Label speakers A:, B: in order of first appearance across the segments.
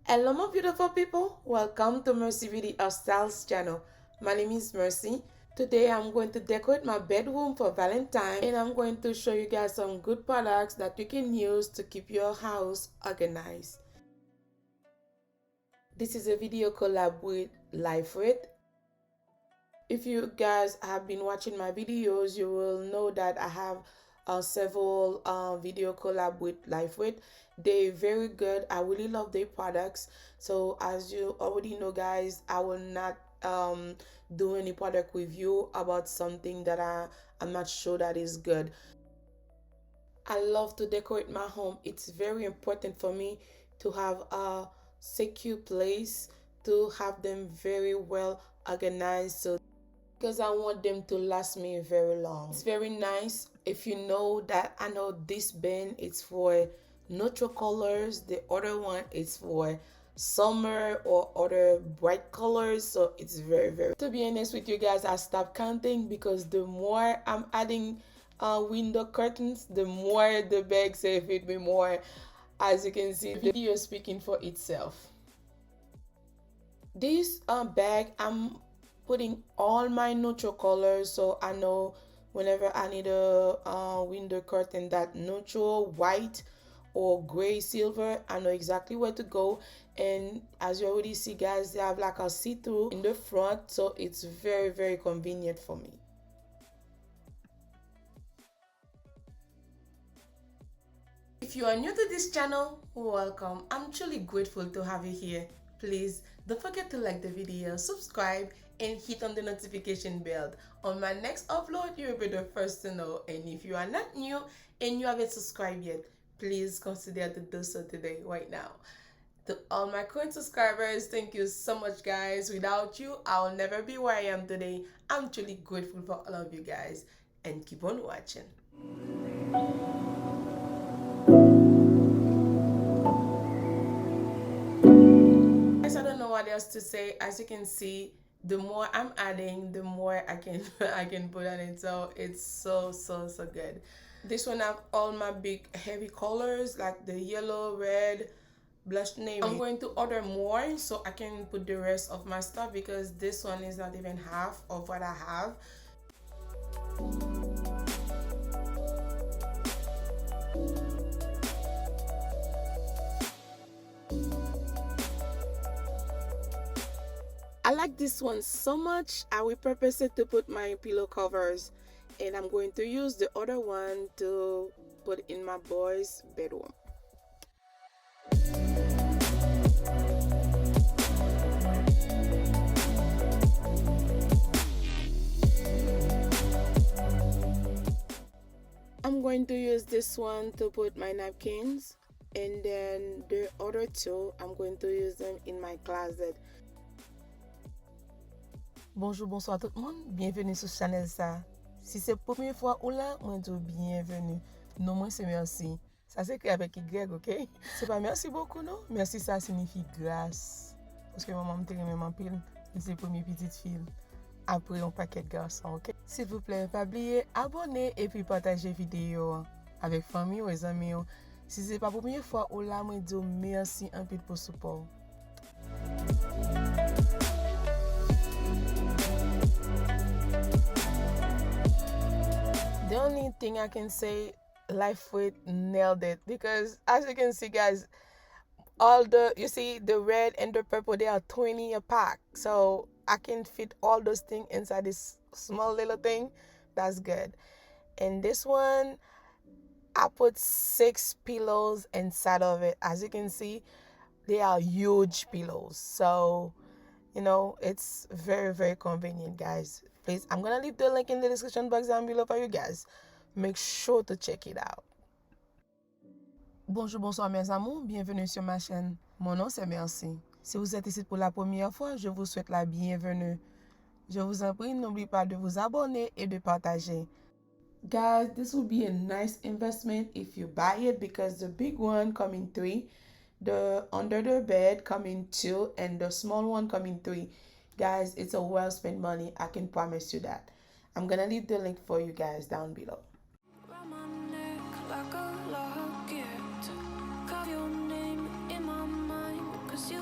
A: Hello my beautiful people, welcome to Mercy Video Styles channel. My name is Mercy. Today I'm going to decorate my bedroom for Valentine and I'm going to show you guys some good products that you can use to keep your house organized. This is a video collab with LifeWit. If you guys have been watching my videos, you will know that I have several video collab with LifeWit. They're very good. I really love their products. So as you already know, guys, I will not do any product review about something that I'm not sure that is good. I love to decorate my home. It's very important for me to have a secure place, to have them very well organized, so because I want them to last me very long. It's very nice. If you know that, I know this bin it's for neutral colors, the other one is for summer or other bright colors, so it's very, to be honest with you guys, I stopped counting because the more I'm adding window curtains, the more the bags fit me more. As you can see, the video is speaking for itself. This bag, I'm putting all my neutral colors, so I know whenever I need a window curtain that neutral white or gray silver, I know exactly where to go. And as you already see, guys, they have like a see-through in the front, so it's very convenient for me. If you are new to this channel, welcome. I'm truly grateful to have you here. Please don't forget to like the video, subscribe, and hit on the notification bell. On my next upload, you will be the first to know. And if you are not new and you haven't subscribed yet, please consider to do so today, right now. To all my current subscribers, thank you so much, guys. Without you, I'll never be where I am today. I'm truly grateful for all of you guys, and keep on watching. I don't know what else to say. As you can see, the more I'm adding, the more I can I can put on it. So it's so good. This one have all my big heavy colors like the yellow, red, blush, name. I'm going to order more so I can put the rest of my stuff because this one is not even half of what I have. I like this one so much, I will purpose it to put my pillow covers, and I'm going to use the other one to put in my boy's bedroom. I'm going to use this one to put my napkins, and then the other two, I'm going to use them in my closet. Bonjour, bonsoir tout le monde, bienvenue sur channel ça. Si c'est la première fois ou là, moi je dis bienvenue. Non, moi c'est merci. Ça s'écrit avec Y, ok? C'est pas merci beaucoup, non? Merci, ça signifie grâce. Parce que maman me tient même en pile, c'est la première petite fille. Après, un paquet de garçons, ok? S'il vous plaît, pas oublier abonner et puis partager vidéo avec famille ou les amis. Si c'est pas la première fois ou là, moi je dis merci un peu pour support. The only thing I can say, LifeWit nailed it, because as you can see, guys, you see the red and the purple, they are 20 a pack, so I can fit all those things inside this small little thing. That's good. And this one, I put 6 pillows inside of it. As you can see, they are huge pillows, so you know it's very convenient, guys. Please, I'm gonna leave the link in the description box down below for you guys. Make sure to check it out. Bonjour, bonsoir mes amours, bienvenue sur ma chaîne. Mon nom c'est Merci. Si vous êtes ici pour la première fois, je vous souhaite la bienvenue. Je vous en prie, n'oubliez pas de vous abonner et de partager. Guys, this will be a nice investment if you buy it, because the big one come in 3, the under the bed come in 2, and the small one come in 3. Guys, it's a well spent money, I can promise you that. I'm gonna leave the link for you guys down below. Carve your name in my mind, 'cause you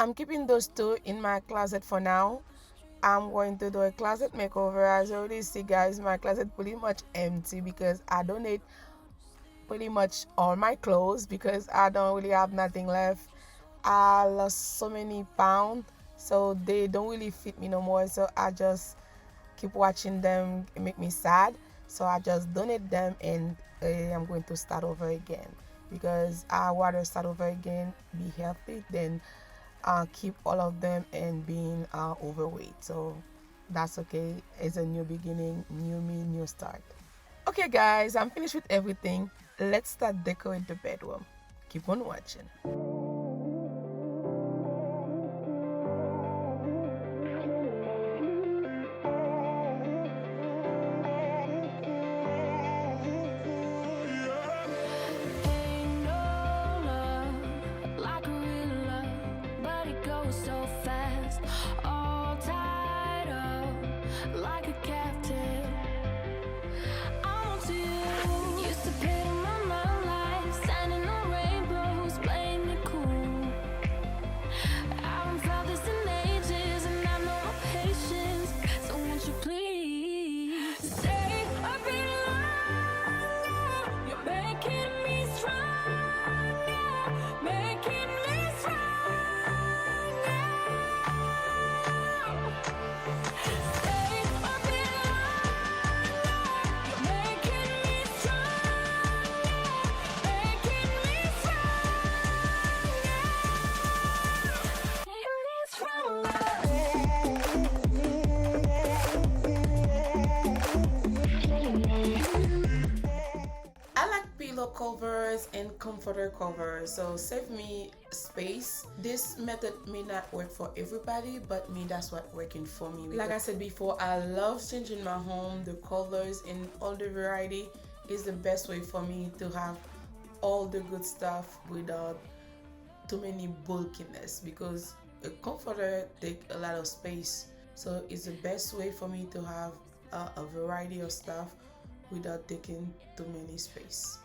A: I'm keeping those two in my closet for now. I'm going to do a closet makeover. As you already see, guys, my closet pretty much empty because I donate pretty much all my clothes because I don't really have nothing left. I lost so many pounds, so they don't really fit me no more. So I just keep watching them make me sad. So I just donate them, and I'm going to start over again because I rather start over again, be healthy, than keep all of them and being overweight. So that's okay. It's a new beginning, new me, new start. Okay, guys, I'm finished with everything. Let's start decorating the bedroom. Keep on watching.
B: So fast, all tied up like a captive. I'm on to you. Used to pay to my life, standing on rainbows, playing it cool. I haven't felt this in ages, and I know my patience. So won't you please stay a bit longer? You're making me stronger, making me stronger.
A: Pillow covers and comforter covers, so save me space. This method may not work for everybody, but me, that's what working for me. Like I said before, I love changing my home. The colors and all the variety is the best way for me to have all the good stuff without too many bulkiness, because a comforter take a lot of space. So it's the best way for me to have a variety of stuff without taking too many space.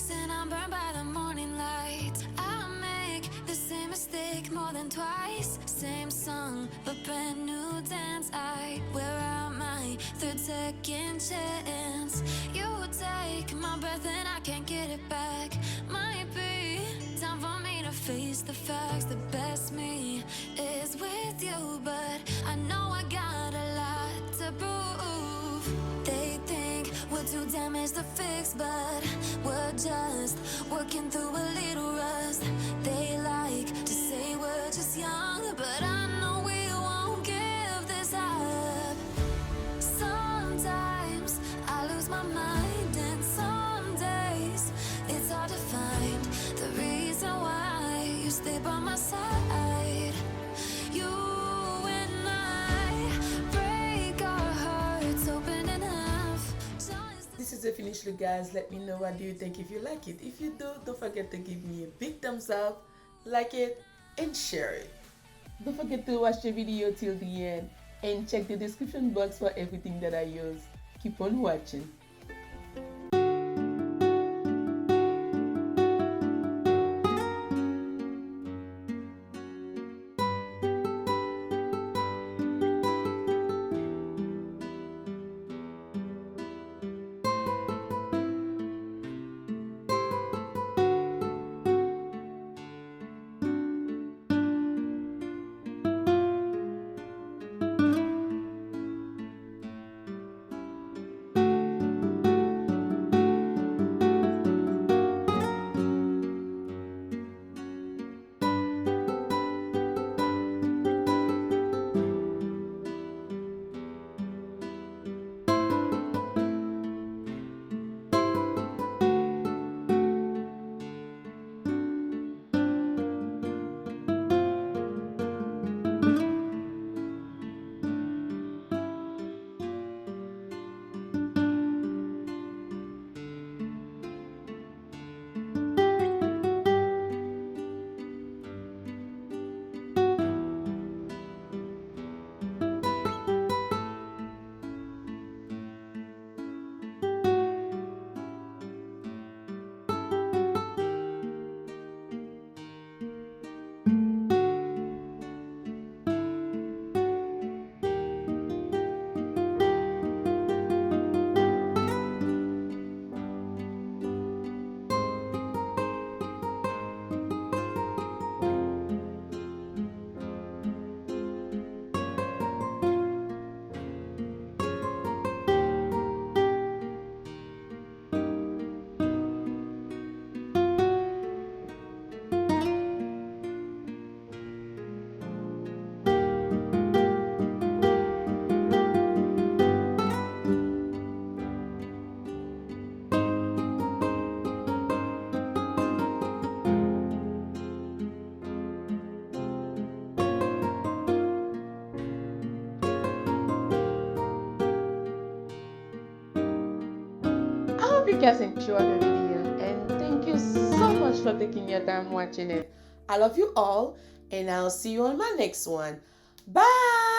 B: And I'm burned by the morning light. I make the same mistake more than twice. Same song, but brand new dance. I wear out my third second chance. You take my breath and I can't get it back. Might be time for me to face the facts. The best me is with you, but I know I got a lot to prove. They think we're too damaged to fix, but we're just working through a little rust. They like to say we're just young, but I know we won't give this up. Sometimes I lose my mind, and some days it's hard to find the reason why you stay by my side.
A: the finished look, guys. Let me know what do you think if you like it. If you do, don't forget to give me a big thumbs up, like it, and share it. Don't forget to watch the video till the end and check the description box for everything that I use. Keep on watching. I hope you guys enjoyed the video and thank you so much for taking your time watching it. I love you all and I'll see you on my next one. Bye!